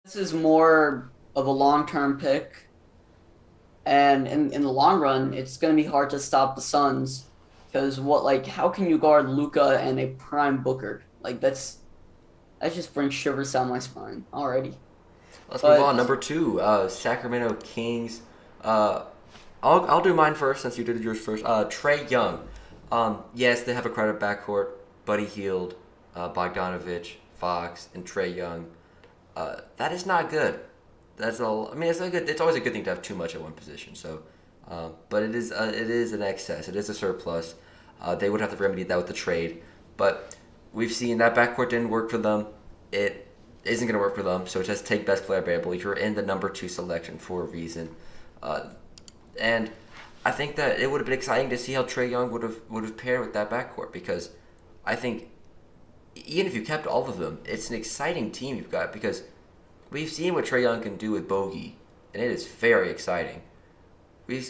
This is more of a long-term pick, and in the long run, it's going to be hard to stop the Suns because how can you guard Luca and a prime Booker? That just brings shivers down my spine already. Let's move on. But Number two, Sacramento Kings. Uh, I'll do mine first since you did yours first. Trae Young. Yes, they have a crowded backcourt. Buddy Hield, Bogdanovich, Fox, and Trae Young. That is not good. That's all. I mean, it's a good. It's always a good thing to have too much at one position. So, but it is an excess. It is a surplus. They would have to remedy that with the trade. But we've seen that backcourt didn't work for them. It isn't going to work for them. So just take best player available. You're in the number two selection for a reason. And I think that it would have been exciting to see how Trae Young would have paired with that backcourt because I think even if you kept all of them, it's an exciting team you've got because we've seen what Trae Young can do with Bogey, and it is very exciting. We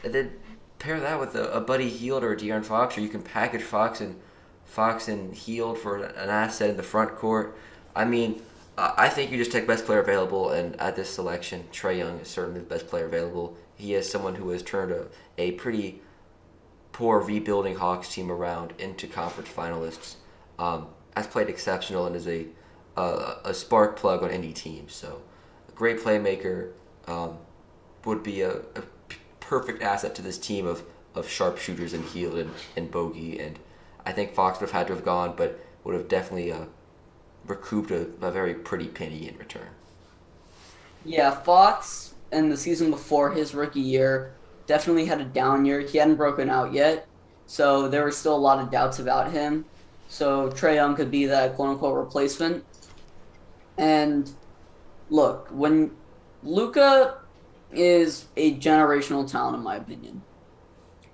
and then pair that with a Buddy Hield or a De'Aaron Fox, or you can package Fox and Hield for an asset in the front court. I mean, I think you just take best player available, and at this selection, Trae Young is certainly the best player available. He is someone who has turned a pretty poor rebuilding Hawks team around into conference finalists. Has played exceptional and is a spark plug on any team. So, a great playmaker would be a perfect asset to this team of sharpshooters and Hield and Bogey. And I think Fox would have had to have gone, but would have definitely recouped a very pretty penny in return. yeah, Fox in the season before his rookie year definitely had a down year. He hadn't broken out yet, so there were still a lot of doubts about him. So Trae Young could be that quote unquote replacement. And look, when Luca is a generational talent, in my opinion.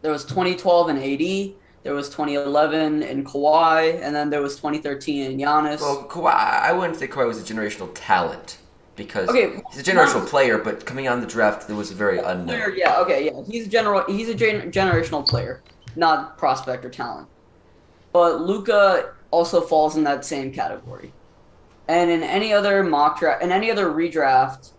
There was 2012 and AD, there was 2011 in Kawhi, and then there was 2013 in Giannis. Well, Kawhi, I wouldn't say Kawhi was a generational talent because Okay, he's a not generational player, but coming on the draft, it was very unknown. player. Yeah, okay, yeah, he's a generational player, not prospect or talent. But Luca also falls in that same category. And in any other mock draft, in any other redraft,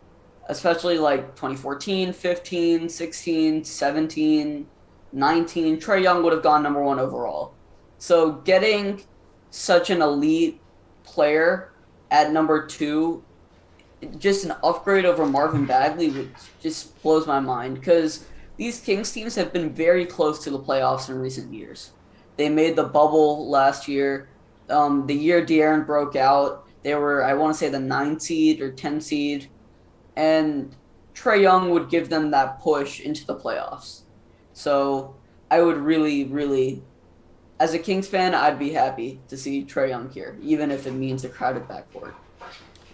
especially like 2014, 15, 16, 17, 19, Trae Young would have gone number one overall. So getting such an elite player at number two, just an upgrade over Marvin Bagley, would just blows my mind because these Kings teams have been very close to the playoffs in recent years. They made the bubble last year. The year De'Aaron broke out, they were, I want to say, the 9 seed or 10 seed, and Trae Young would give them that push into the playoffs. So I would really, really, as a Kings fan, I'd be happy to see Trae Young here, even if it means a crowded backcourt.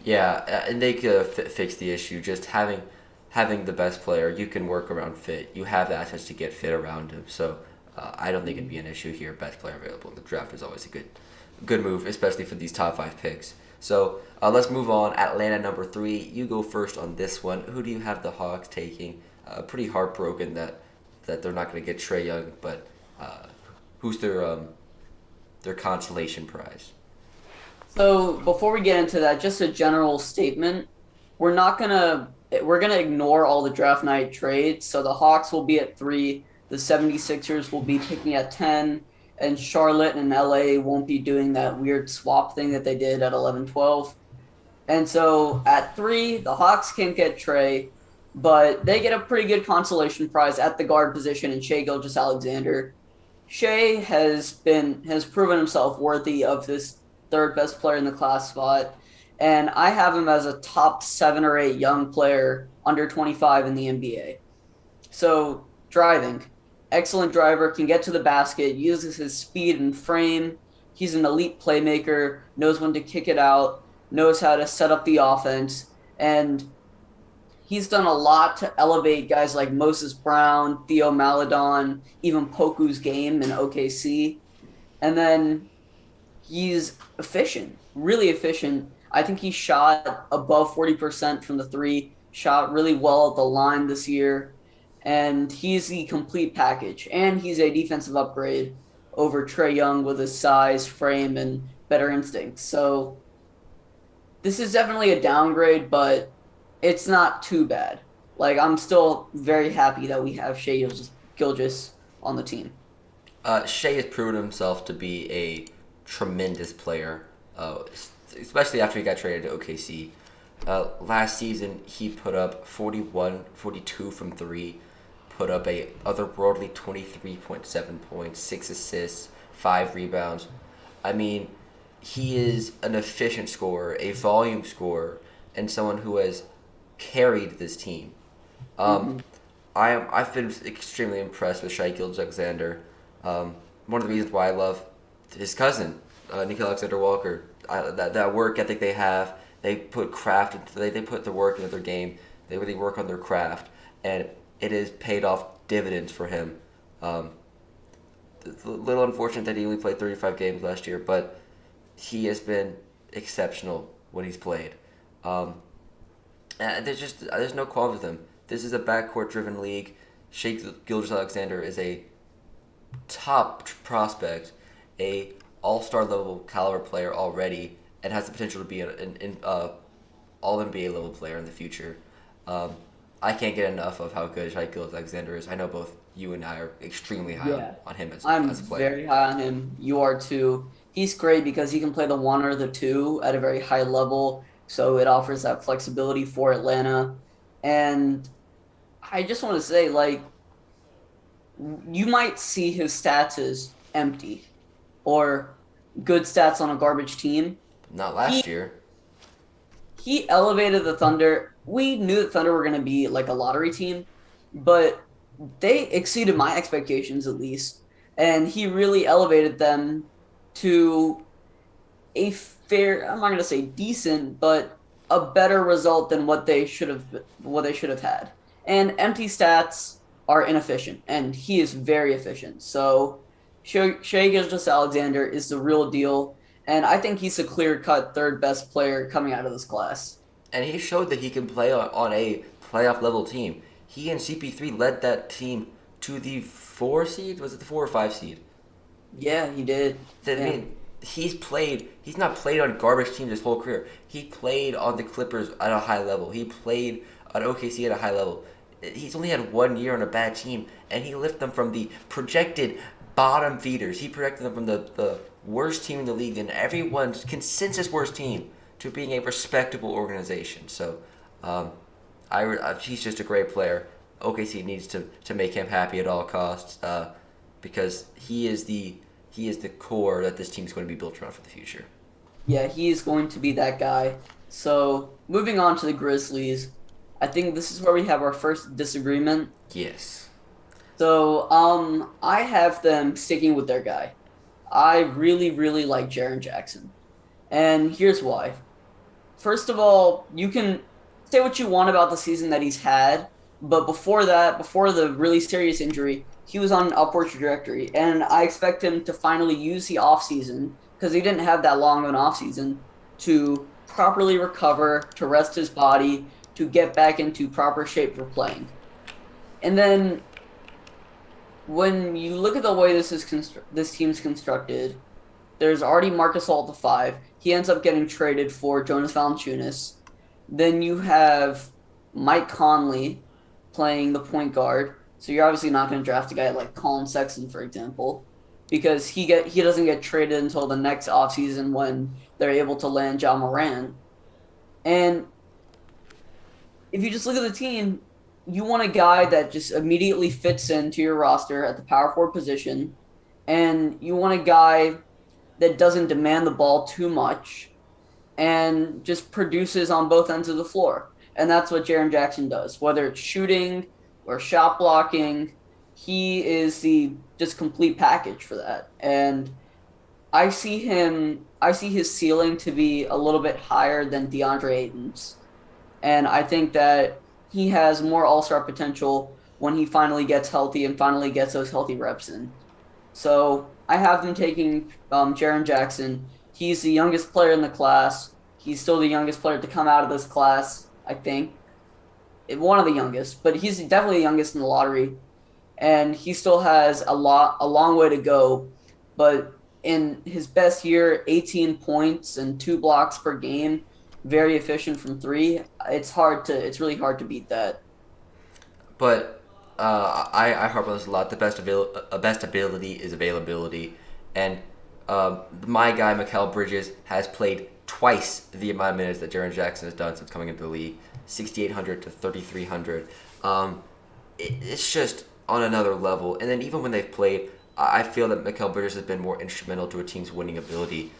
Yeah, and they could fix the issue. Just having the best player, you can work around fit. You have the assets to get fit around him. So I don't think it'd be an issue here. Best player available in the draft is always a good move, especially for these top five picks. So let's move on. Atlanta number three. You go first on this one. Who do you have the Hawks taking? Pretty heartbroken that they're not going to get Trae Young, but who's their consolation prize? So before we get into that, just a general statement. We're not gonna we're gonna ignore all the draft night trades. So the Hawks will be at three, the 76ers will be picking at 10, and Charlotte and LA won't be doing that weird swap thing that they did at 11, 12. And so at three, the Hawks can't get Trey, but they get a pretty good consolation prize at the guard position in Shea Gilgeous-Alexander. Shea has proven himself worthy of this third best player in the class spot, and I have him as a top 7 or 8 young player under 25 in the NBA. So driving, excellent driver, can get to the basket, uses his speed and frame. He's an elite playmaker, knows when to kick it out, knows how to set up the offense, and he's done a lot to elevate guys like Moses Brown, Theo Maladon, even Poku's game in OKC. And then he's efficient, really efficient. I think he shot above 40% from the three, shot really well at the line this year, and he's the complete package. And he's a defensive upgrade over Trae Young with his size, frame, and better instincts. So this is definitely a downgrade, but it's not too bad. Like I'm still very happy that we have Gilgis on the team. Shea has proven himself to be a tremendous player, especially after he got traded to OKC. Last season, he put up 41, 42 from three, put up a otherworldly 23.7 points, 6 assists, 5 rebounds. I mean, he is an efficient scorer, a volume scorer, and someone who has carried this team. Um, Hmm. I've been extremely impressed with Shai Gilgeous-Alexander. One of the reasons why I love his cousin, Nikhil Alexander Walker. That work ethic they have, they put craft into they put the work into their game. They really work on their craft, and it has paid off dividends for him. Um, it's a little unfortunate that he only played 35 games last year, but he has been exceptional when he's played. Um, and there's no qualms with him. This is a backcourt driven league. Shea Gilgeous-Alexander is a top prospect, a all-star level caliber player already, and has the potential to be an all NBA level player in the future. Um, I can't get enough of how good Shai Gilgeous-Alexander is. I know both you and I are extremely high Yeah, on him as I'm as a player. very high on him. You are too. He's great because he can play the one or the two at a very high level, so it offers that flexibility for Atlanta. And I just want to say, like, you might see his stats as empty or good stats on a garbage team. Not He last year. he elevated the Thunder. We knew that Thunder were going to be like a lottery team, but they exceeded my expectations at least, and he really elevated them to a fair, I'm not going to say decent, but a better result than what they should have had. And empty stats are inefficient, and he is very efficient. So Shea Gilgeous-Alexander is the real deal, and I think he's a clear-cut third best player coming out of this class. And he showed that he can play on a playoff level team. He and CP3 led that team to the 4 seed. Was it the 4 or 5 seed? Yeah, he did. I Yeah. mean, he's not played on garbage teams his whole career. He played on the Clippers at a high level. He played on OKC at a high level. He's only had 1 year on a bad team, and he lifted them from the projected bottom feeders. He projected them from the worst team in the league and everyone's consensus worst team to being a respectable organization. So, um, he's just a great player. OKC needs to make him happy at all costs, because he is the core that this team is going to be built around for the future. Yeah, he is going to be that guy. So, moving on to the Grizzlies, I think this is where we have our first disagreement. Yes. So, I have them sticking with their guy. I really, really like Jaren Jackson. And here's why. First of all, you can say what you want about the season that he's had, but before that, before the really serious injury, he was on an upward trajectory. And I expect him to finally use the offseason, because he didn't have that long of an offseason, to properly recover, to rest his body, to get back into proper shape for playing. And then when you look at the way this team's constructed, there's already Marcus All at the five. He ends up getting traded for Jonas Valanciunas. Then you have Mike Conley playing the point guard. So you're obviously not going to draft a guy like Colin Sexton, for example, because he doesn't get traded until the next offseason when they're able to land John Moran. And if you just look at the team, you want a guy that just immediately fits into your roster at the power forward position, and you want a guy that doesn't demand the ball too much and just produces on both ends of the floor. And that's what Jaren Jackson does. Whether it's shooting or shot blocking, he is the just complete package for that. And I see his ceiling to be a little bit higher than DeAndre Ayton's. And I think that he has more all-star potential when he finally gets healthy and finally gets those healthy reps in. So I have them taking Jaren Jackson. He's the youngest player in the class. He's still the youngest player to come out of this class, I think. One of the youngest, but he's definitely the youngest in the lottery. And he still has a long way to go. But in his best year, 18 points and 2 blocks per game, very efficient from three. It's really hard to beat that. But I harp on this a lot. Best ability is availability, and my guy Mikal Bridges has played twice the amount of minutes that Jaren Jackson has done since coming into the league, 6,800 to 3,300. It's just on another level. And then even when they've played, I feel that Mikal Bridges has been more instrumental to a team's winning ability.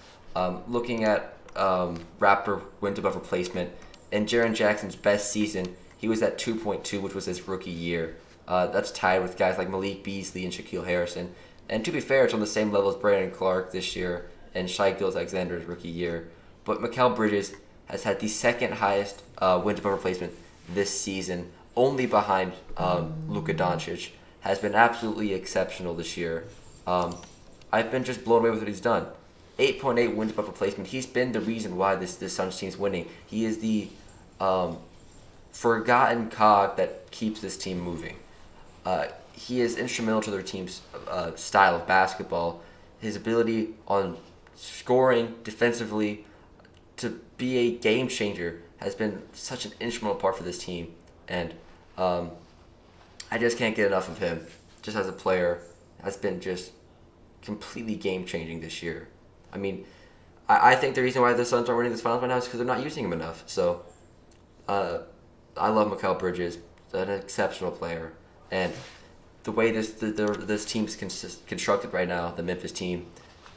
Looking at Raptor wins above replacement, in Jaren Jackson's best season, he was at 2.2, which was his rookie year. That's tied with guys like Malik Beasley and Shaquille Harrison. And to be fair, it's on the same level as Brandon Clark this year and Gilgeous-Alexander's rookie year. But Mikal Bridges has had the second highest wins above replacement this season, only behind Luka Doncic. Has been absolutely exceptional this year. I've been just blown away with what he's done. 8.8 wins above replacement. He's been the reason why this Suns team's winning. He is the forgotten cog that keeps this team moving. He is instrumental to their team's style of basketball. His ability on scoring defensively to be a game changer has been such an instrumental part for this team, and I just can't get enough of him. Just as a player, has been just completely game changing this year. I mean, I think the reason why the Suns aren't winning this finals right now is because they're not using him enough. So, I love Mikal Bridges, an exceptional player, and the way this team's constructed right now, the Memphis team,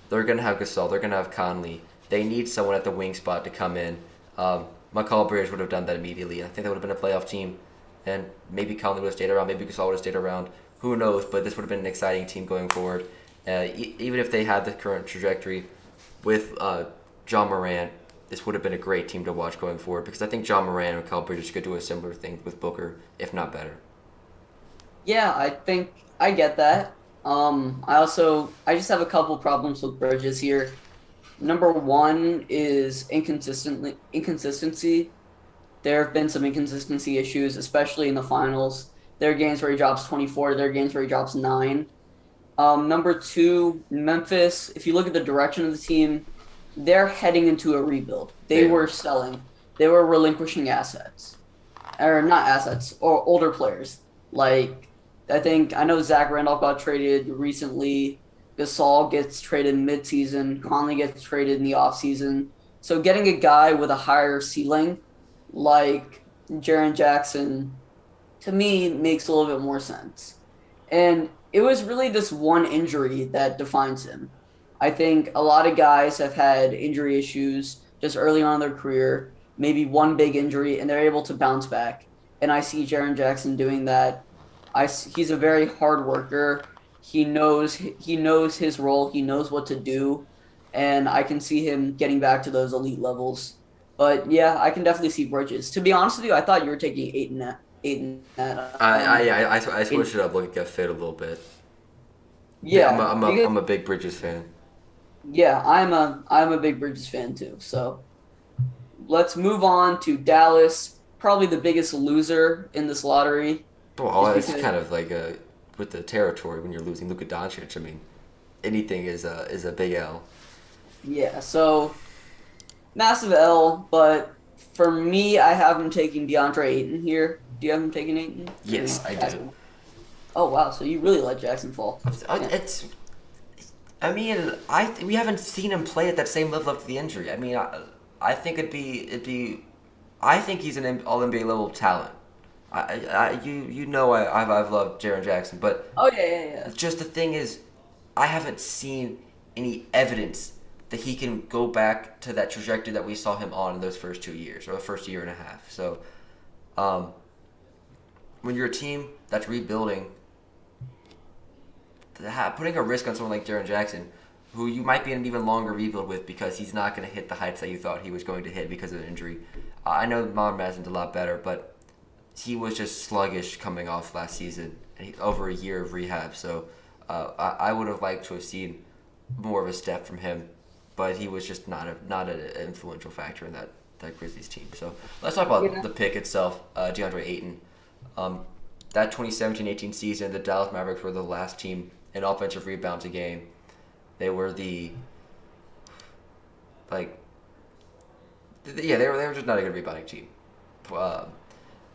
they're gonna have Gasol, they're gonna have Conley. They need someone at the wing spot to come in. Mikal Bridges would have done that immediately. I think that would have been a playoff team, and maybe Conley would have stayed around, maybe Gasol would have stayed around. Who knows? But this would have been an exciting team going forward. Even if they had the current trajectory with John Moran, this would have been a great team to watch going forward because I think John Moran and Mikal Bridges could do a similar thing with Booker, if not better. Yeah, I think I get that. I just have a couple problems with Bridges here. Number one is inconsistency. There have been some inconsistency issues, especially in the finals. There are games where he drops 24. There are games where he drops 9. Number two, Memphis. If you look at the direction of the team, they're heading into a rebuild. They were selling. They were relinquishing assets, or not assets, or older players. Like I know Zach Randolph got traded recently. Gasol gets traded mid-season. Conley gets traded in the offseason. So getting a guy with a higher ceiling like Jaren Jackson, to me, makes a little bit more sense. And it was really this one injury that defines him. I think a lot of guys have had injury issues just early on in their career, maybe one big injury, and they're able to bounce back. And I see Jaren Jackson doing that. He's a very hard worker. He knows his role. He knows what to do, and I can see him getting back to those elite levels. But yeah, I can definitely see Bridges. To be honest with you, I thought you were taking eight in that. Eight in that. I switched it up, looking at fit a little bit. Yeah, Yeah, I'm a big Bridges fan. yeah, I'm a big Bridges fan too. So let's move on to Dallas, probably the biggest loser in this lottery. Well, Just it's because, kind of like with the territory when you're losing Luka Doncic. I mean, anything is a big L. yeah, so massive L, but for me, I have him taking DeAndre Ayton here. Do you have him taking Ayton? Yes, I do. Jackson? Oh wow, so you really let Jackson fall? Yeah. It's. I mean, we haven't seen him play at that same level after the injury. I mean, I think I think he's an All NBA level talent. I've loved Jaren Jackson, but Oh yeah. just the thing is, I haven't seen any evidence that he can go back to that trajectory that we saw him on in those first 2 years or the first year and a half. So, when you're a team that's rebuilding, putting a risk on someone like Jaren Jackson, who you might be in an even longer rebuild with because he's not going to hit the heights that you thought he was going to hit because of an injury. I know Mon Madsen's a lot better, but he was just sluggish coming off last season over a year of rehab. So I would have liked to have seen more of a step from him, but he was just not an influential factor in that Grizzlies team. So let's talk about the pick itself, DeAndre Ayton. That 2017-18 season, the Dallas Mavericks were the last team in offensive rebounds a game. They were Yeah, they were just not a good rebounding team. Uh,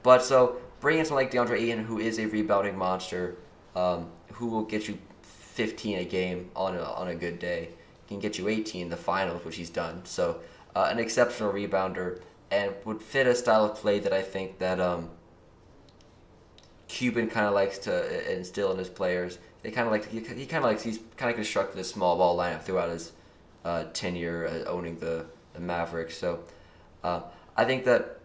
but so bringing in someone like DeAndre Ayton, who is a rebounding monster, who will get you 15 a game on a good day, can get you 18 in the finals, which he's done. So an exceptional rebounder and would fit a style of play that I think that Cuban kind of likes to instill in his players. They kind of like he kind of likes he's kind of constructed a small ball lineup throughout his tenure owning the Mavericks. So uh, I think that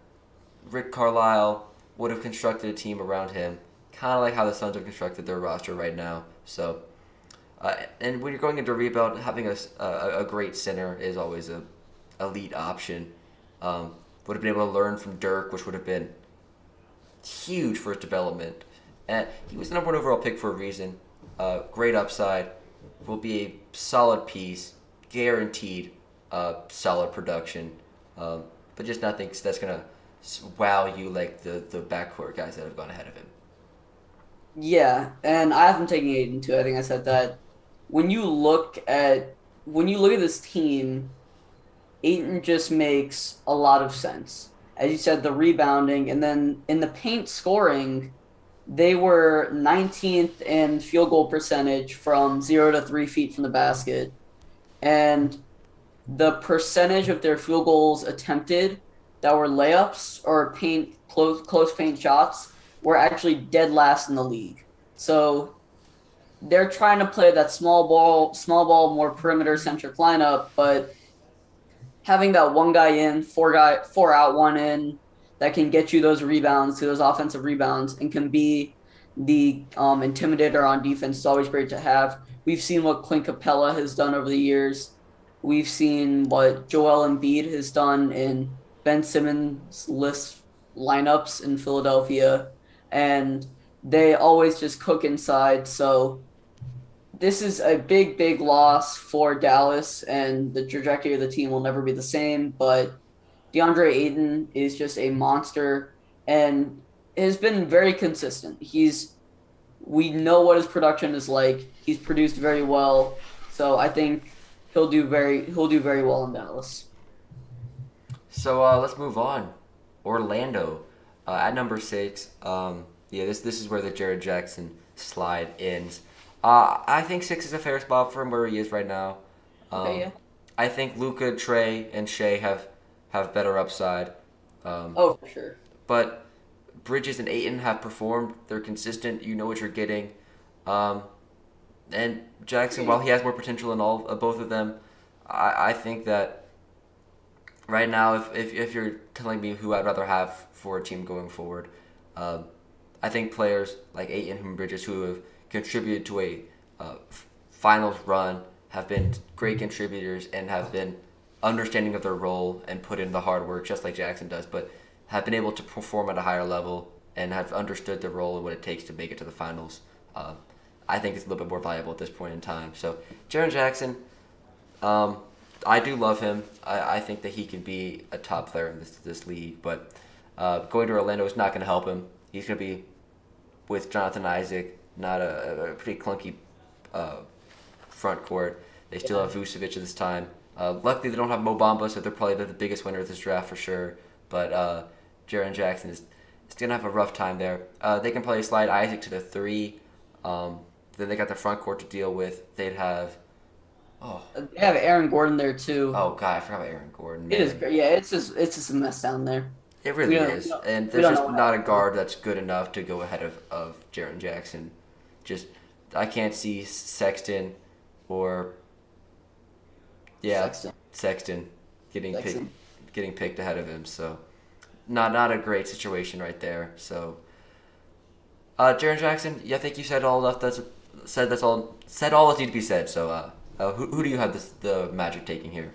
Rick Carlisle would have constructed a team around him, kind of like how the Suns have constructed their roster right now. So, and when you're going into rebuild, having a great center is always a elite option. Would have been able to learn from Dirk, which would have been huge for his development. And he was the number one overall pick for a reason. Great upside, will be a solid piece, guaranteed solid production. But just nothing that's gonna wow you like the backcourt guys that have gone ahead of him. Yeah, and I have him taking Aiden too. I think I said that. When you look at when you look at this team, Aiton just makes a lot of sense. As you said, the rebounding, and then in the paint scoring, they were 19th in field goal percentage from 0 to 3 feet from the basket. And the percentage of their field goals attempted that were layups or paint close paint shots were actually dead last in the league. So they're trying to play that more perimeter centric lineup, but having that one guy in, four out, one in, that can get you those rebounds, those offensive rebounds, and can be the intimidator on defense is always great to have. We've seen what Clint Capella has done over the years. We've seen what Joel Embiid has done in Ben Simmons list lineups in Philadelphia, and they always just cook inside. So this is a big, big loss for Dallas, and the trajectory of the team will never be the same. But DeAndre Ayton is just a monster and has been very consistent. We know what his production is like. He's produced very well, so I think he'll do very well in Dallas. So let's move on. Orlando at number 6. Yeah, this is where the Jared Jackson slide ends. I think 6 is a fair spot for him where he is right now. Okay, yeah. I think Luka, Trey, and Shea have better upside. Oh, for sure. But Bridges and Ayton have performed. They're consistent. You know what you're getting. And Jackson, while he has more potential in both of them, I think that right now, if you're telling me who I'd rather have for a team going forward, I think players like Ayton and Bridges who have contributed to a finals run have been great contributors and have been understanding of their role and put in the hard work just like Jackson does, but have been able to perform at a higher level and have understood the role and what it takes to make it to the finals. I think it's a little bit more valuable at this point in time. So Jaren Jackson, I do love him. I think that he can be a top player in this league, but going to Orlando is not going to help him. He's going to be with Jonathan Isaac, not a pretty clunky front court. They still have Vucevic at this time. Luckily, they don't have Mo Bamba, so they're probably the biggest winner of this draft for sure. But Jaren Jackson is going to have a rough time there. They can probably slide Isaac to the 3. Then they got the front court to deal with. They'd have... Oh. They have Aaron Gordon there too. Oh God, I forgot about Aaron Gordon. Man. It is great. Yeah, it's just a mess down there. It really is, and there's just not a guard that's good enough to go ahead of Jaren Jackson. Just I can't see Sexton or Sexton getting picked ahead of him. So not a great situation right there. So Jaren Jackson, yeah, I think you said all that's all that need to be said. So who do you have the Magic taking here?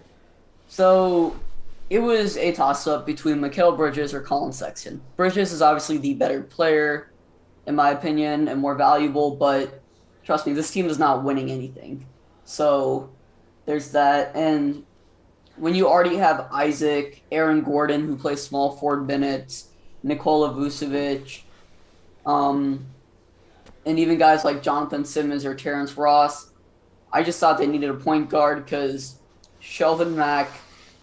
So it was a toss-up between Mikal Bridges or Colin Sexton. Bridges is obviously the better player, in my opinion, and more valuable, but trust me, this team is not winning anything. So there's that. And when you already have Isaac, Aaron Gordon, who plays small forward minutes, Nikola Vucevic, and even guys like Jonathan Simmons or Terrence Ross, I just thought they needed a point guard because Shelvin Mack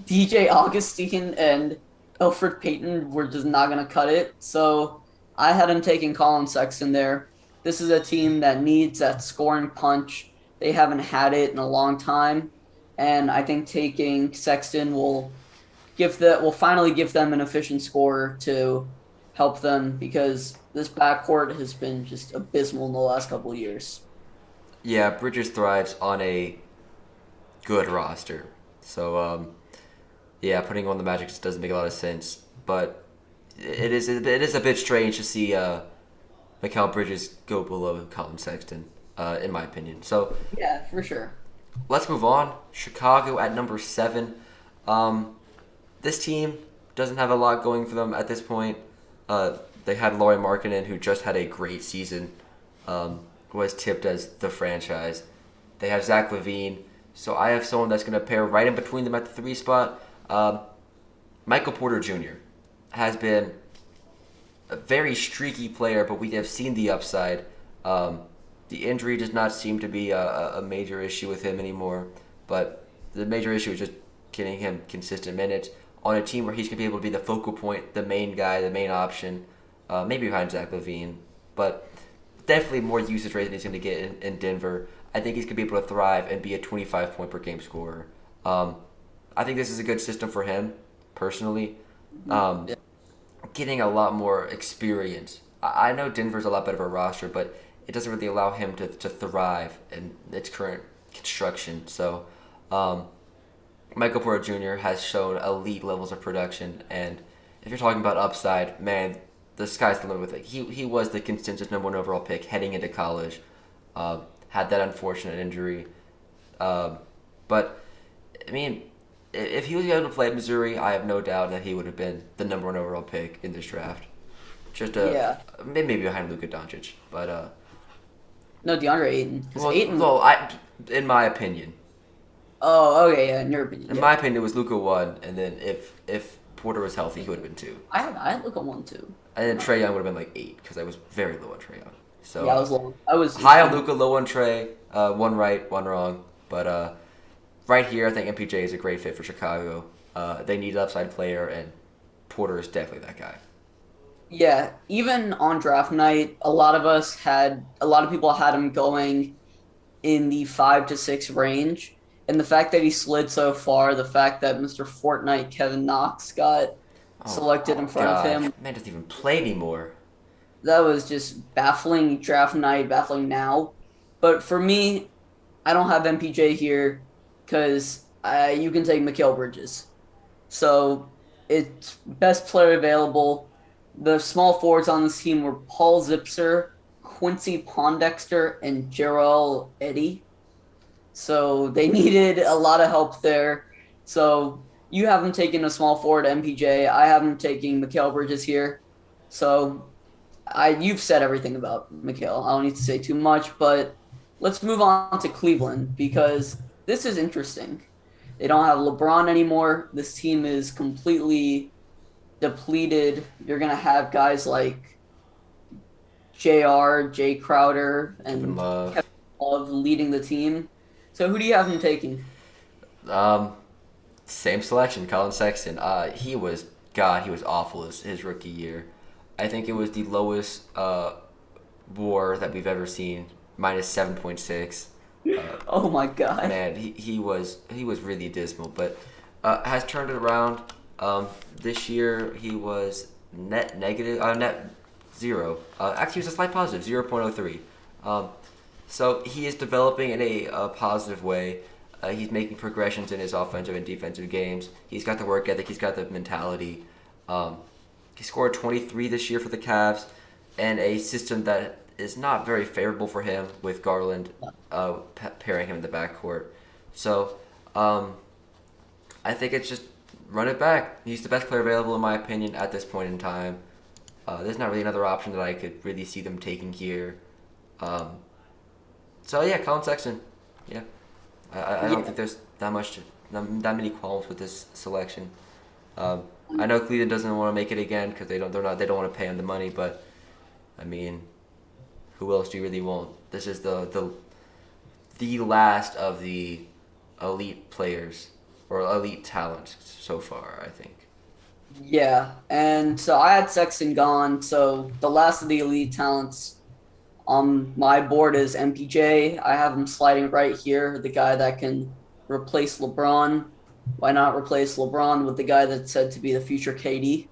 DJ Augustine and Alfred Payton were just not going to cut it. So I had him taking Colin Sexton there. This is a team that needs that scoring punch. They haven't had it in a long time. And I think taking Sexton will finally give them an efficient scorer to help them because this backcourt has been just abysmal in the last couple of years. Yeah, Bridges thrives on a good roster. So yeah, putting him on the Magic just doesn't make a lot of sense. But it is a bit strange to see Mikal Bridges go below Colin Sexton, in my opinion. So Yeah, for sure. let's move on. Chicago at number 7. This team doesn't have a lot going for them at this point. They had Lauri Markkanen, who just had a great season, was tipped as the franchise. They have Zach LaVine, so I have someone that's going to pair right in between them at the 3 spot. Michael Porter Jr. has been a very streaky player, but we have seen the upside. The injury does not seem to be a major issue with him anymore, but the major issue is just getting him consistent minutes on a team where he's going to be able to be the focal point, the main guy, the main option, maybe behind Zach LaVine, but definitely more usage rate than he's going to get in Denver. I think he's going to be able to thrive and be a 25-point per game scorer. I think this is a good system for him, personally. Yeah. Getting a lot more experience. I know Denver's a lot better of a roster, but it doesn't really allow him to thrive in its current construction. So, Michael Porter Jr. has shown elite levels of production, and if you're talking about upside, man, the sky's the limit with it. He was the consensus number 1 overall pick heading into college. Had that unfortunate injury, but I mean, if he was able to play at Missouri, I have no doubt that he would have been the number 1 overall pick in this draft. Just Yeah. maybe behind Luka Doncic, but No, DeAndre Ayton. Is well, Ayton? no, in my opinion, Oh, okay, yeah. In your opinion, in yeah. my opinion, it was Luka 1, and then if Porter was healthy, he would have been 2. I look at one too. And then Trey Young would have been like 8 because I was very low on Trey Young. So Yeah, I was low. I was high on Luka, low on Trey. One right, one wrong. But right here, I think MPJ is a great fit for Chicago. They need an upside player, and Porter is definitely that guy. Yeah, even on draft night, a lot of people had him going in the 5 to 6 range. And the fact that he slid so far, the fact that Mr. Fortnite Kevin Knox got Oh selected in front of God, him, man doesn't even play anymore. that was just baffling draft night, baffling now. But for me, I don't have MPJ here because you can take Mikal Bridges. So it's best player available. The small forwards on this team were Paul Zipser, Quincy Pondexter, and Jarrell Eddy. So they needed a lot of help there. So you have them taking a small forward MPJ. I have them taking Mikal Bridges here. So you've said everything about Mikal. I don't need to say too much, but let's move on to Cleveland because this is interesting. They don't have LeBron anymore. This team is completely depleted. You're gonna have guys like JR, Jay Crowder, Kevin and Love. Kevin Love leading the team. So who do you have them taking? Um, Same selection, Colin Sexton. He was awful his rookie year. I think it was the lowest WAR that we've ever seen, -7.6. Oh my god. Man, he was really dismal, but has turned it around. This year he was net 0. Actually, he was a slight positive, 0.03. So he is developing in a positive way. He's making progressions in his offensive and defensive games. He's got the work ethic. He's got the mentality. He scored 23 this year for the Cavs, and a system that is not very favorable for him with Garland pairing him in the backcourt. So I think it's just run it back. He's the best player available, in my opinion, at this point in time. There's not really another option that I could really see them taking here. So yeah, Colin Sexton. Yeah, I don't think there's that many qualms with this selection. I know Cleveland doesn't want to make it again because they don't want to pay him the money, but I mean, who else do you really want? This is the last of the elite players or elite talent so far, I think. Yeah, and so I had Sexton gone. So the last of the elite talents on my board is MPJ. I have him sliding right here, the guy that can replace LeBron. Why not replace LeBron with the guy that's said to be the future KD?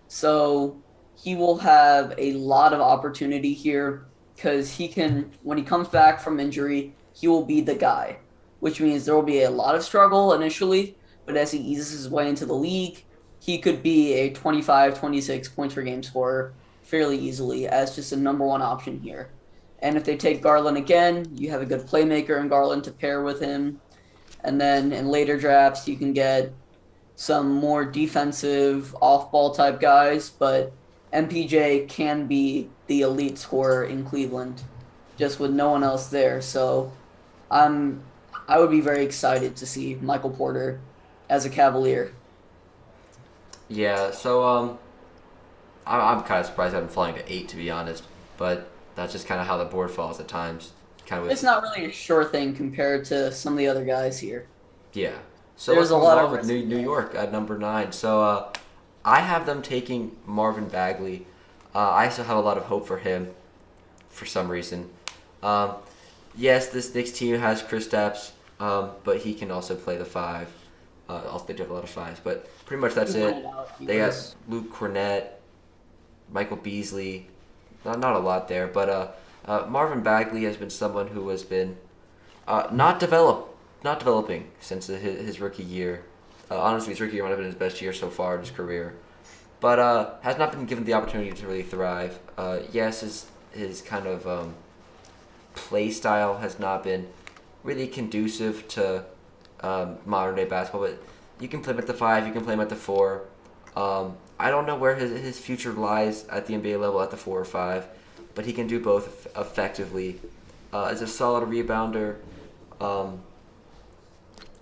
So he will have a lot of opportunity here because he can, when he comes back from injury, he will be the guy, which means there will be a lot of struggle initially, but as he eases his way into the league, he could be a 25, 26 points per game scorer fairly easily as just a number one option here. And if they take Garland again, you have a good playmaker in Garland to pair with him. And then in later drafts, you can get some more defensive off ball type guys, but MPJ can be the elite scorer in Cleveland just with no one else there. So I'm I would be very excited to see Michael Porter as a Cavalier. Yeah, so I'm kind of surprised I haven't falling to 8 to be honest, but that's just kind of how the board falls at times. Kind of It's with not really a sure thing compared to some of the other guys here. yeah. So There's let's a move lot on of with risk New there. York at number 9. So I have them taking Marvin Bagley. I still have a lot of hope for him for some reason. Um, yes, this Knicks team has Kristaps, but he can also play the 5. Also, they do have a lot of 5s, but pretty much that's You it. pointed out he They got was Luke Cornett, Michael Beasley. Not a lot there, but Marvin Bagley has been someone who has been not developing since his rookie year. Honestly, his rookie year might have been his best year so far in his career, but has not been given the opportunity to really thrive. Yes, his kind of play style has not been really conducive to modern day basketball. But you can play him at the 5, you can play him at the 4. I don't know where his future lies at the NBA level at the 4 or 5, but he can do both effectively. As a solid rebounder, um,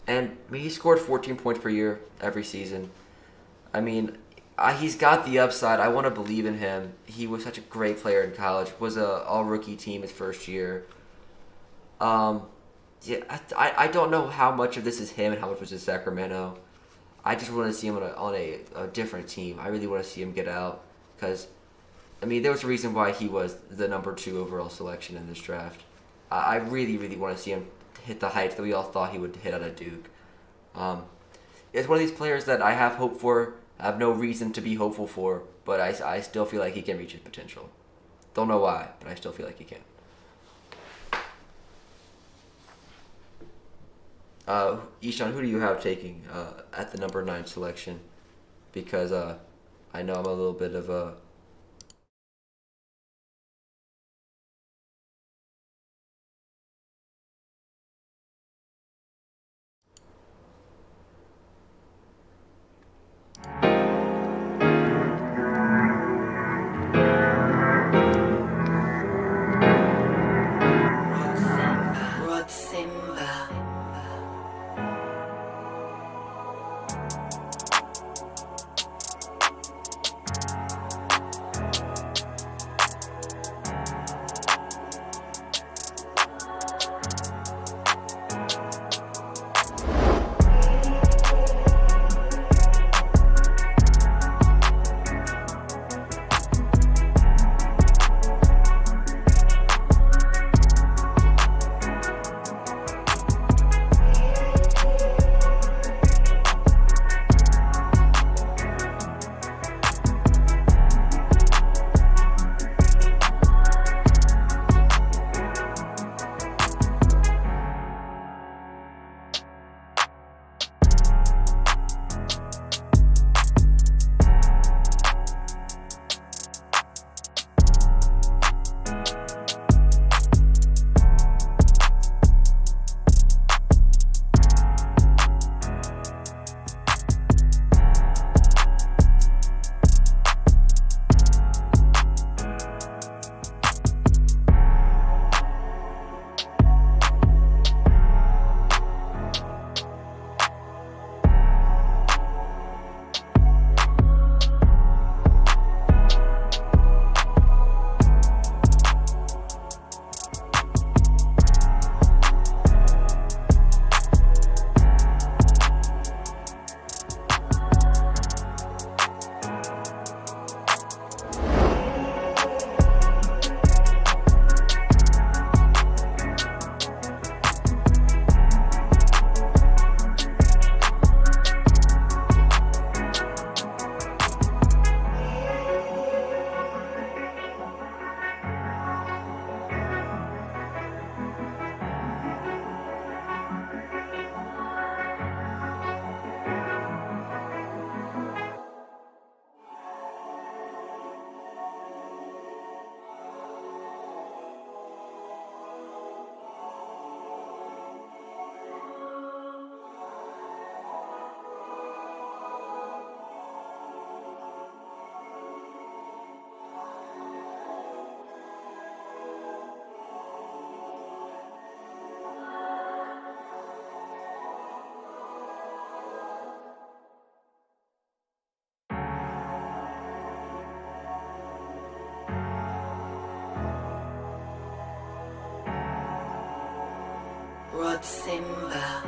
and I mean, he scored 14 points per year every season. I mean, he's got the upside. I want to believe in him. He was such a great player in college. Was a all rookie team his first year. Um, yeah, I don't know how much of this is him and how much was in Sacramento. I just want to see him on a different team. I really want to see him get out because, I mean, there was a reason why he was the number 2 overall selection in this draft. I really, really want to see him hit the heights that we all thought he would hit out of Duke. Um, it's one of these players that I have hope for. I have no reason to be hopeful for, but I still feel like he can reach his potential. Don't know why, but I still feel like he can. Ishan, who do you have taking at the number 9 selection? Because I know I'm a little bit of a Rod Simba. Rod Simba.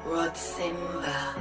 Rod Simba.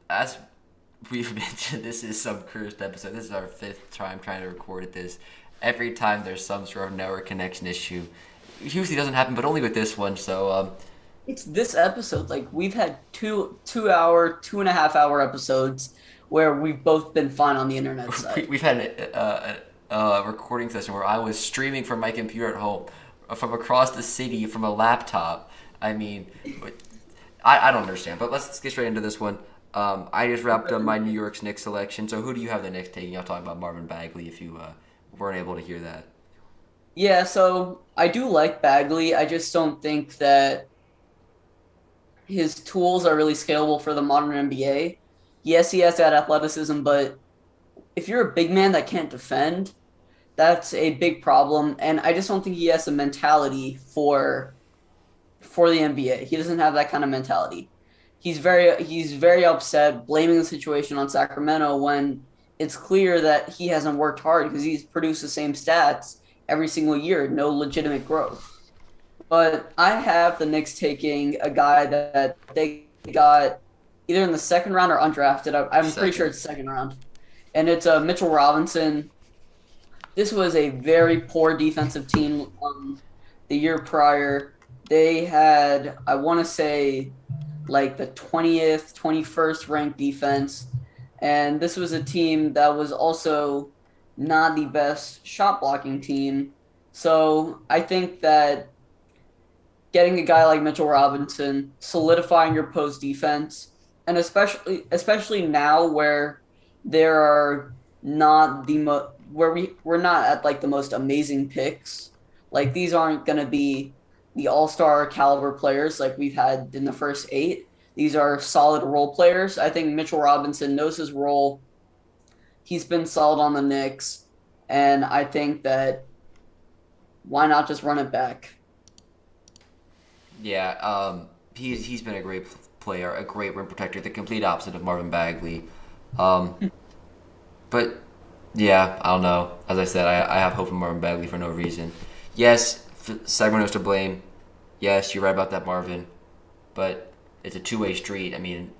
As we've mentioned, this is some cursed episode. This is our 5th time trying to record this. Every time there's some sort of network connection issue. It usually doesn't happen, but only with this one. So it's this episode. Like we've had 2 hour, 2.5 hour episodes where we've both been fine on the internet side. We've had a recording session where I was streaming from my computer at home, from across the city from a laptop. I mean, I don't understand. But let's get straight into this one. I just wrapped up my New York's Knicks selection. So who do you have the Knicks taking? I'll talk about Marvin Bagley if you weren't able to hear that. Yeah, so I do like Bagley. I just don't think that his tools are really scalable for the modern NBA. Yes, he has that athleticism, but if you're a big man that can't defend, that's a big problem. And I just don't think he has the mentality for the NBA. He doesn't have that kind of mentality. He's very upset, blaming the situation on Sacramento when it's clear that he hasn't worked hard because he's produced the same stats every single year, no legitimate growth. But I have the Knicks taking a guy that they got either in the second round or undrafted. I'm pretty sure Second. it's second round, and it's Mitchell Robinson. This was a very poor defensive team the year prior. They had, I want to say, like the 20th, 21st ranked defense. And this was a team that was also not the best shot blocking team. So I think that getting a guy like Mitchell Robinson, solidifying your post defense, and especially now where there are not the where we're not at like the most amazing picks. Like these aren't going to be the all-star caliber players like we've had in the first 8. These are solid role players. I think Mitchell Robinson knows his role. He's been solid on the Knicks, and I think that why not just run it back? Yeah, he's been a great player, a great rim protector, the complete opposite of Marvin Bagley. Um, but yeah, I don't know. As I said, I have hope in Marvin Bagley for no reason. Yes, Sacramento's to blame. Yes, you're right about that, Marvin. But it's a two-way street. I mean,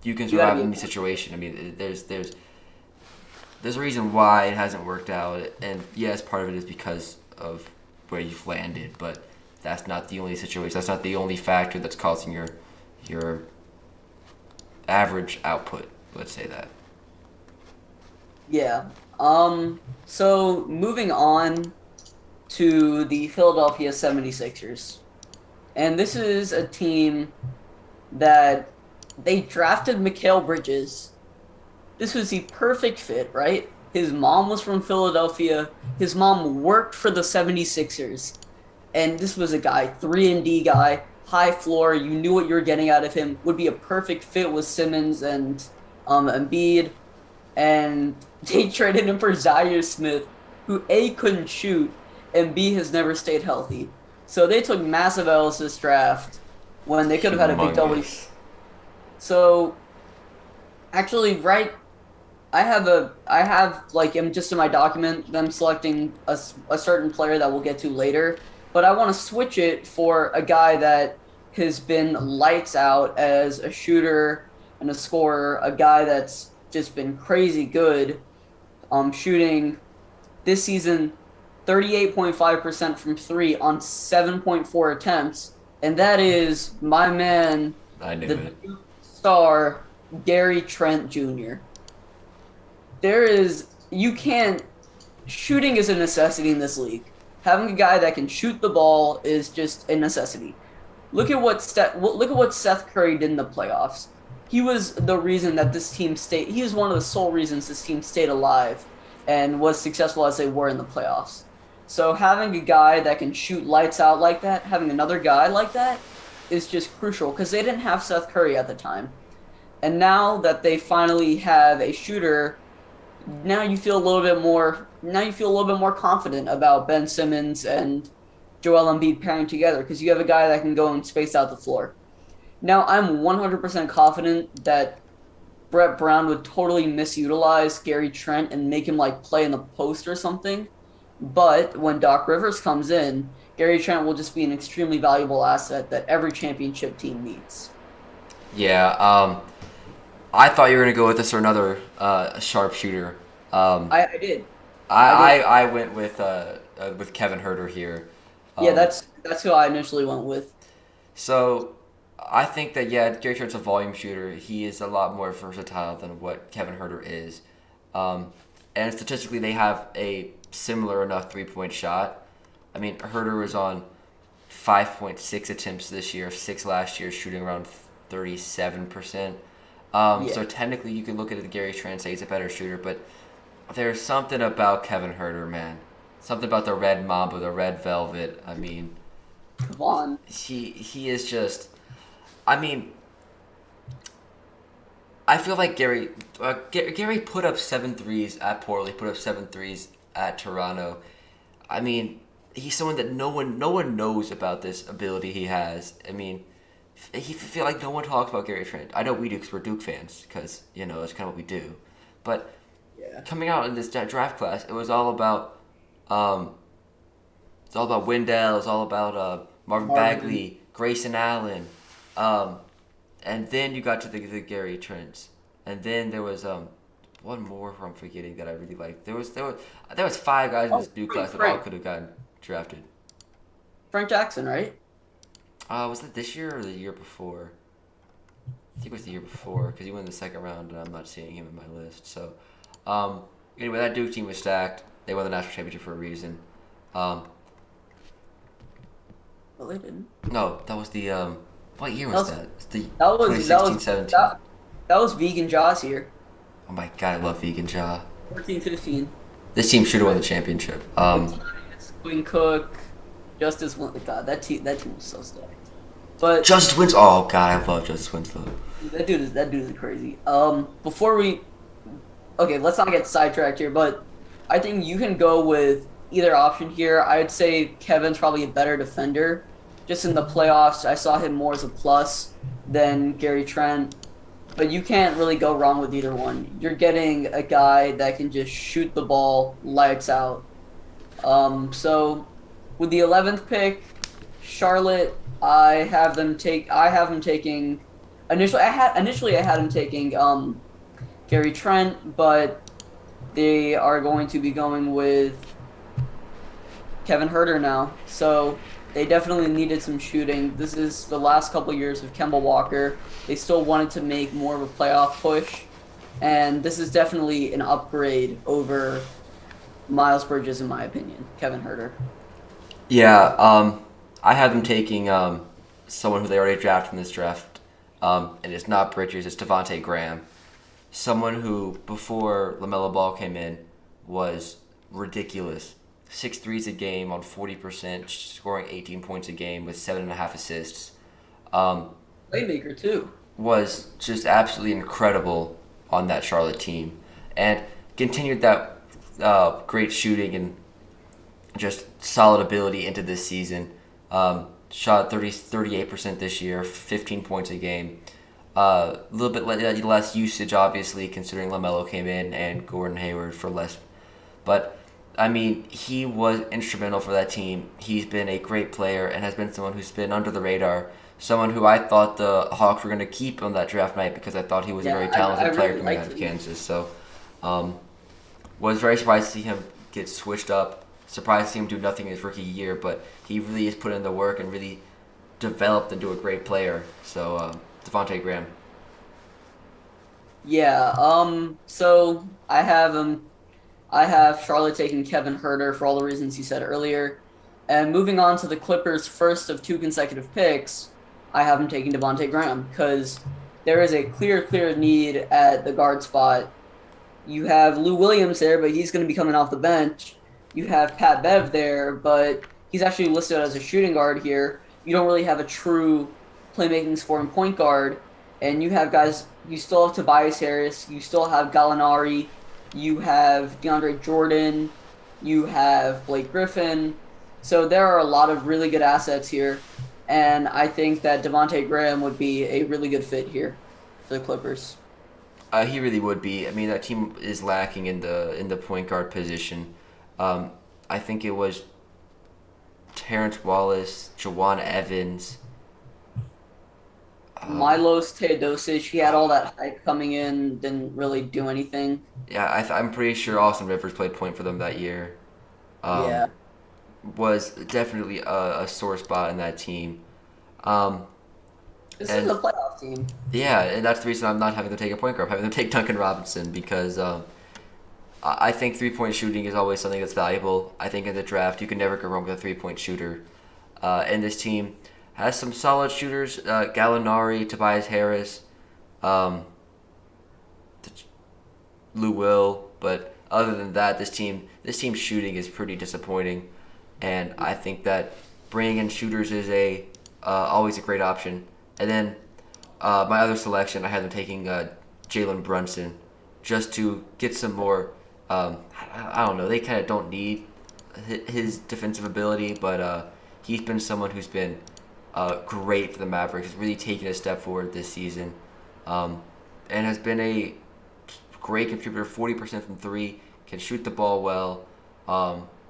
you can You got survive to in be any situation. I mean, there's a reason why it hasn't worked out, and yes, part of it is because of where you've landed, but that's not the only situation. That's not the only factor that's causing your average output. Let's say that. Yeah. So moving on to the Philadelphia 76ers. And this is a team that they drafted Mikal Bridges. This was the perfect fit, right? His mom was from Philadelphia. His mom worked for the 76ers. And this was a guy, 3-and-D guy, high floor. You knew what you were getting out of him. Would be a perfect fit with Simmons and Embiid. And they traded him for Zaire Smith, who A couldn't shoot and B has never stayed healthy. So they took massive L's this draft when they could have had a big W. Humongous. So actually, right, I have like just in my document them selecting a certain player that we'll get to later, but I want to switch it for a guy that has been lights out as a shooter and a scorer, a guy that's just been crazy good, shooting this season 38.5% from three on 7.4 attempts, and that is my man, I knew the it. Duke star Gary Trent Jr. There is you can't shooting is a necessity in this league. Having a guy that can shoot the ball is just a necessity. Look at what Seth Curry did in the playoffs. He was the reason that this team stayed. He was one of the sole reasons this team stayed alive and was successful as they were in the playoffs. So having a guy that can shoot lights out like that, having another guy like that, is just crucial because they didn't have Seth Curry at the time. And now that they finally have a shooter, now you feel a little bit more. Now you feel a little bit more confident about Ben Simmons and Joel Embiid pairing together because you have a guy that can go and space out the floor. Now I'm 100% confident that Brett Brown would totally misutilize Gary Trent and make him like play in the post or something. But when Doc Rivers comes in, Gary Trent will just be an extremely valuable asset that every championship team needs. Yeah. I thought you were gonna go with this or another sharpshooter. I did. I went with Kevin Herter here. Yeah, Um, that's who I initially went with. So I think that Gary Trent's a volume shooter. He is a lot more versatile than what Kevin Herter is, um, and statistically they have a similar enough 3-point shot. I mean, Herter was on 5.6 attempts this year, 6 last year, shooting around 37%. Yeah. So technically, you could look at it, Gary Trent and say he's a better shooter, but there's something about Kevin Herter, man. Something about the red Mamba, the red velvet. I mean, Come on. he is just. I mean, I feel like Gary put up 7 threes at Portland, put up 7 threes at Toronto. I mean, he's someone that no one knows about this ability he has. I mean, he feel like no one talks about Gary Trent. I know we do because we're Duke fans, because that's kind of what we do. But Yeah. coming out in this draft class, it was all about Wendell, it's all about Marvin Marvin. Bagley, Grayson Allen, um, and then you got to the Gary Trents, and then there was one more who I'm forgetting that I really liked. There was 5 guys in Oh, this new class that all Frank. could have gotten drafted. Frank Jackson, right? Was it this year or the year before? I think it was the year before because he went in the second round, and I'm not seeing him in my list. So, anyway, that Duke team was stacked. They won the national championship for a reason. Um, Well, they didn't. no, that was the what year That was was that? It's the that was 2016-17. that was Vegan Jaws here. Oh my god, I love Vegan Jaw. 14-15. This team should have won the championship. Quinn Cook, Justice. God, that team was so stacked. But Justice Winslow. Oh god, I love Justice Winslow. that dude is crazy. Before we, okay, let's not get sidetracked here, but I think you can go with either option here. I'd say Kevin's probably a better defender. Just in the playoffs, I saw him more as a plus than Gary Trent. But you can't really go wrong with either one. You're getting a guy that can just shoot the ball lights out. So with the 11th pick, Charlotte, I have them taking. Initially I had him taking Gary Trent, but they are going to be going with Kevin Herter now. So they definitely needed some shooting. This is the last couple years of Kemba Walker. They still wanted to make more of a playoff push, and this is definitely an upgrade over Miles Bridges, in my opinion. Kevin Herter. Yeah, I had them taking someone who they already drafted in this draft, and it's not Bridges, it's Devontae Graham. Someone who, before LaMelo Ball came in, was ridiculous. 6 threes a game on 40%, scoring 18 points a game with 7.5 assists. Playmaker, too. Was just absolutely incredible on that Charlotte team, and continued that great shooting and just solid ability into this season. Shot 38% this year, 15 points a game. A little bit less usage, obviously, considering LaMelo came in and Gordon Hayward for less. But, I mean, he was instrumental for that team. He's been a great player and has been someone who's been under the radar. Someone who I thought the Hawks were going to keep on that draft night because I thought he was a very talented player really coming out liked of him. Kansas. So, was very surprised to see him get switched up. Surprised to see him do nothing in his rookie year, but he really has put in the work and really developed into a great player. So, Devontae Graham. Yeah, so I have Charlotte taking Kevin Herter for all the reasons you said earlier. And moving on to the Clippers' first of 2 consecutive picks, I have them taking Devontae Graham because there is a clear need at the guard spot. You have Lou Williams there, but he's going to be coming off the bench. You have Pat Bev there, but he's actually listed as a shooting guard here. You don't really have a true playmaking scoring point guard. And you have guys, you still have Tobias Harris, you still have Gallinari, you have DeAndre Jordan, you have Blake Griffin. So there are a lot of really good assets here. And I think that Devontae Graham would be a really good fit here for the Clippers. He really would be. I mean, that team is lacking in the point guard position. I think it was Terrence Wallace, Jawan Evans. Milos Teodosic, he had all that hype coming in, didn't really do anything. Yeah, I'm pretty sure Austin Rivers played point for them that year. Yeah. Was definitely a sore spot in that team. This is And a playoff team. yeah, and that's the reason I'm not having them take a point guard. I'm having them take Duncan Robinson because I think 3-point shooting is always something that's valuable. I think in the draft you can never go wrong with a 3-point shooter. And this team has some solid shooters: Gallinari, Tobias Harris, um, Lou Will. But other than that, this team's shooting is pretty disappointing. And I think that bringing in shooters is a always a great option. And then my other selection, I had them taking Jalen Brunson just to get some more. I don't know. They kind of don't need his defensive ability, but he's been someone who's been great for the Mavericks. He's really taken a step forward this season, and has been a great contributor. 40% from three, can shoot the ball well,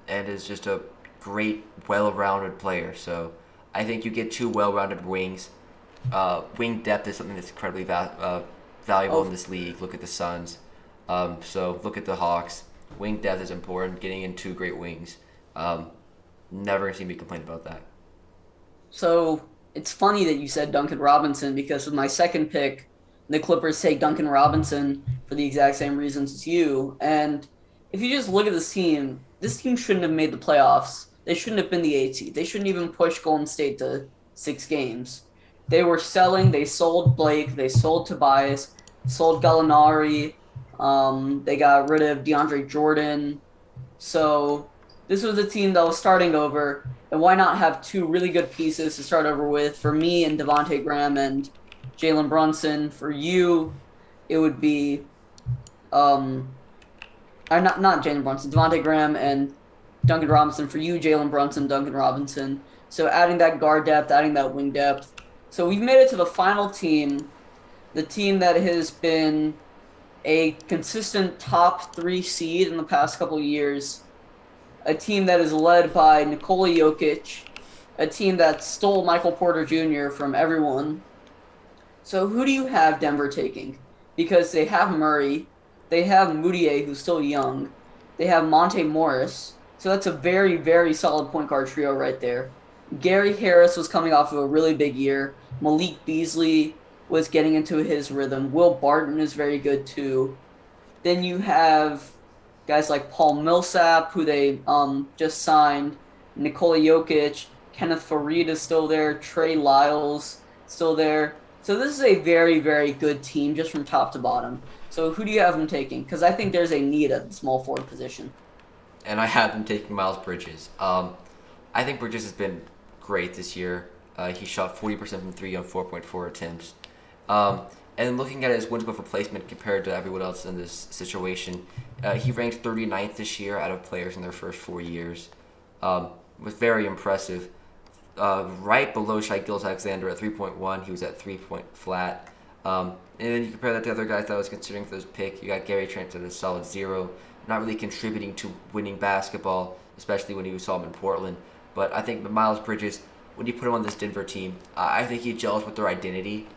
and is just a great, well-rounded player. So I think you get two well-rounded wings. Wing depth is something that's incredibly valuable in this league. Look at the Suns. So look at the Hawks. Wing depth is important. Getting in two great wings. Never gonna see me complain about that. So it's funny that you said Duncan Robinson because with my second pick, the Clippers take Duncan Robinson for the exact same reasons as you. And if you just look at this team shouldn't have made the playoffs. They shouldn't have been the 8th seed. They shouldn't even push Golden State to 6 games. They were selling. They sold Blake. They sold Tobias. Sold Gallinari. They got rid of DeAndre Jordan. So this was a team that was starting over. And why not have two really good pieces to start over with? For me and Devontae Graham and Jalen Brunson. For you, it would be not Jalen Brunson, Devontae Graham and Duncan Robinson. For you, Jalen Brunson, Duncan Robinson. So adding that guard depth, adding that wing depth. So we've made it to the final team, the team that has been a consistent top 3 seed in the past couple of years, a team that is led by Nikola Jokic, a team that stole Michael Porter Jr. from everyone. So who do you have Denver taking? Because they have Murray, they have Moutier, who's still young, they have Monte Morris, so that's a very, very solid point guard trio right there. Gary Harris was coming off of a really big year. Malik Beasley was getting into his rhythm. Will Barton is very good too. Then you have guys like Paul Millsap, who they just signed. Nikola Jokic, Kenneth Farid is still there. Trey Lyles still there. So this is a very, very good team just from top to bottom. So who do you have them taking? Because I think there's a need at the small forward position. And I have them taking Miles Bridges. I think Bridges has been great this year. He shot 40% from three on 4.4 attempts. And looking at his wins above replacement compared to everyone else in this situation, he ranked 39th this year out of players in their first 4 years. Was very impressive. Right below Gilgeous-Alexander at 3.1, he was at 3-point flat. And then you compare that to other guys that I was considering for this pick. You got Gary Trent at a solid 0, not really contributing to winning basketball, especially when you saw him in Portland. But I think Miles Bridges, when you put him on this Denver team, I think he gels with their identity.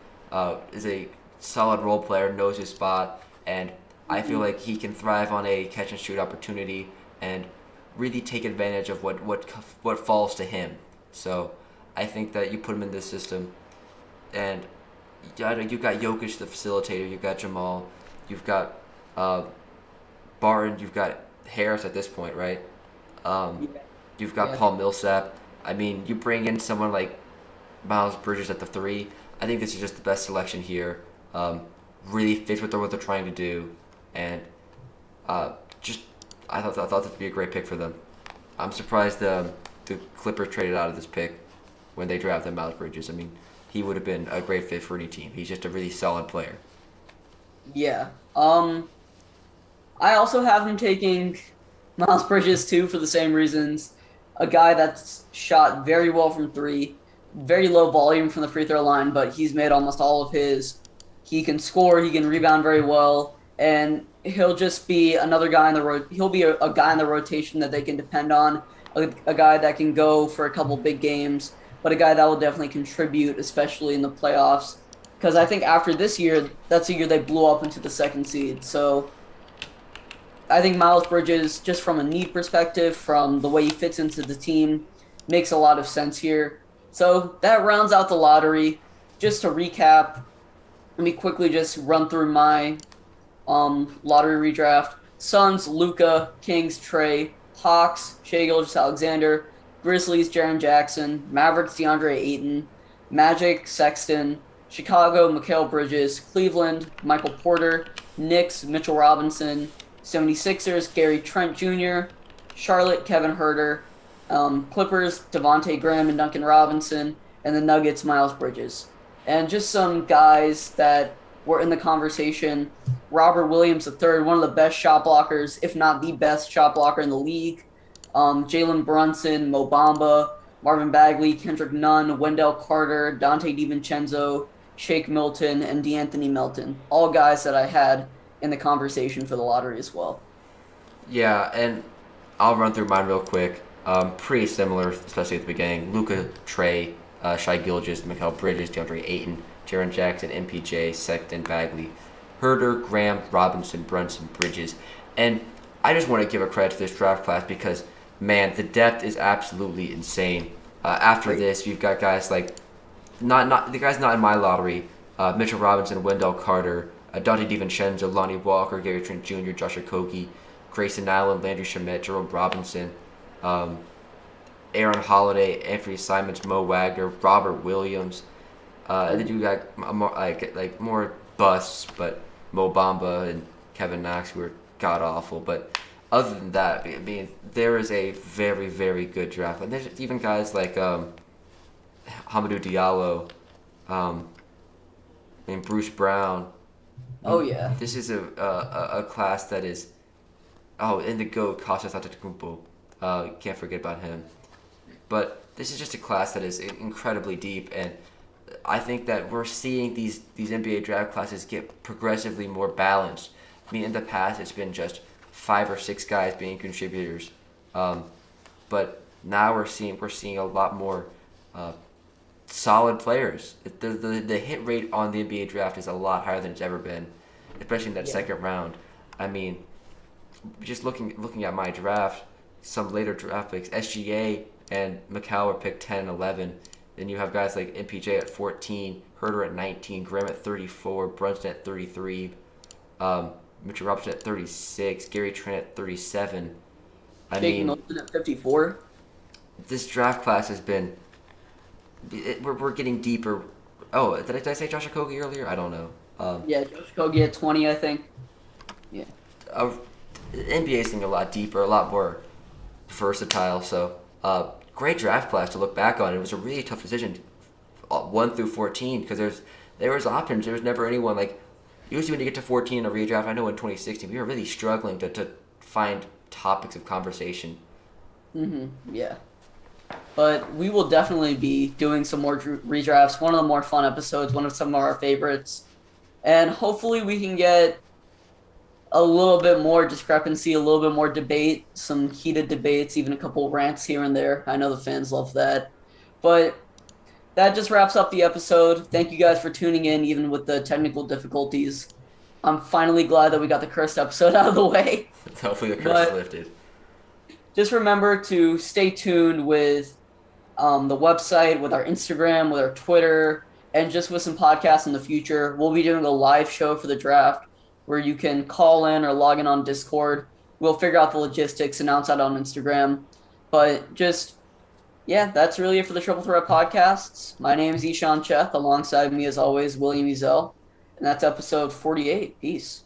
Is a solid role player, knows his spot, and I feel like he can thrive on a catch and shoot opportunity and really take advantage of what falls to him. So I think that you put him in this system, and you've got Jokic, the facilitator, you've got Jamal, you've got Barton, you've got Harris at this point, right? You've got Paul Millsap. I mean, you bring in someone like Miles Bridges at the 3. I think this is just the best selection here. Really fits with what they're trying to do, and I thought that would be a great pick for them. I'm surprised the Clippers traded out of this pick when they drafted Miles Bridges. I mean, he would have been a great fit for any team. He's just a really solid player. Yeah. I also have him taking Miles Bridges too for the same reasons. A guy that's shot very well from 3, very low volume from the free throw line, but he's made almost all of his. He can score, he can rebound very well, and he'll just be another guy in the he'll be a guy in the rotation that they can depend on, a guy that can go for a couple big games, but a guy that will definitely contribute, especially in the playoffs. Because I think after this year, that's the year they blew up into the 2nd seed. So I think Miles Bridges, just from a need perspective, from the way he fits into the team, makes a lot of sense here. So that rounds out the lottery. Just to recap, let me quickly just run through my lottery redraft. Suns, Luca, Kings, Trey, Hawks, Shai Gilgeous-Alexander, Grizzlies, Jaren Jackson, Mavericks, DeAndre Ayton, Magic, Sexton, Chicago, Mikal Bridges, Cleveland, Michael Porter, Knicks, Mitchell Robinson, 76ers, Gary Trent Jr., Charlotte, Kevin Herter, Clippers, Devontae Graham and Duncan Robinson, and the Nuggets, Miles Bridges. And just some guys that were in the conversation. Robert Williams III, one of the best shot blockers, if not the best shot blocker in the league. Jalen Brunson, Mo Bamba, Marvin Bagley, Kendrick Nunn, Wendell Carter, Dante DiVincenzo, Shake Milton, and DeAnthony Melton. All guys that I had in the conversation for the lottery as well. Yeah, and I'll run through mine real quick. Pretty similar, especially at the beginning. Luca, Trey, Shai Gilgeous, Mikal Bridges, DeAndre Ayton, Jaren Jackson, MPJ, Sexton, Bagley, Herter, Graham, Robinson, Brunson, Bridges. And I just want to give a credit to this draft class because, man, the depth is absolutely insane. After this, you've got guys like, not the guys not in my lottery, Mitchell Robinson, Wendell Carter, Dante DiVincenzo, Lonnie Walker, Gary Trent Jr., Josh Okogie, Grayson Allen, Landry Shamet, Jerome Robinson, Aaron Holiday, Anthony Simons, Mo Wagner, Robert Williams. And then you got more busts, but Mo Bamba and Kevin Knox were god awful. But other than that, I mean, there is a very, very good draft. And there's even guys like Hamidou Diallo, and Bruce Brown. Oh yeah. This is a class that is. Oh, and the GOAT, Kostas Antetokounmpo. Can't forget about him. But this is just a class that is incredibly deep, and I think that we're seeing these NBA draft classes get progressively more balanced. I mean, in the past, it's been just 5 or 6 guys being contributors, but now we're seeing a lot more solid players. The hit rate on the NBA draft is a lot higher than it's ever been, especially in that second round. I mean, just looking at my draft, some later draft picks, SGA and Mikal were picked 10 and 11. Then you have guys like MPJ at 14, Herter at 19, Graham at 34, Brunson at 33, Mitchell Robinson at 36, Gary Trent at 37. Shake Milton at 54. This draft class has been. We're getting deeper. Oh, did I say Josh Okogie earlier? I don't know. Yeah, Josh Okogie at 20, I think. Yeah. The NBA is getting a lot deeper, a lot more versatile. So, great draft class to look back on. It was a really tough decision, 1 through 14, because there was options. There was never anyone like. Usually, when you get to 14 in a redraft, I know in 2016 we were really struggling to find topics of conversation. Yeah. But we will definitely be doing some more redrafts. One of the more fun episodes, one of some of our favorites, and hopefully we can get a little bit more discrepancy, a little bit more debate, some heated debates, even a couple rants here and there. I know the fans love that. But that just wraps up the episode. Thank you guys for tuning in, even with the technical difficulties. I'm finally glad that we got the cursed episode out of the way. Hopefully the curse is lifted. Just remember to stay tuned with the website, with our Instagram, with our Twitter, and just with some podcasts in the future. We'll be doing a live show for the draft where you can call in or log in on Discord. We'll figure out the logistics, announce that on Instagram. But just, yeah, that's really it for the Triple Threat Podcasts. My name is Ishan Cheth. Alongside me, as always, William Ezel. And that's episode 48. Peace.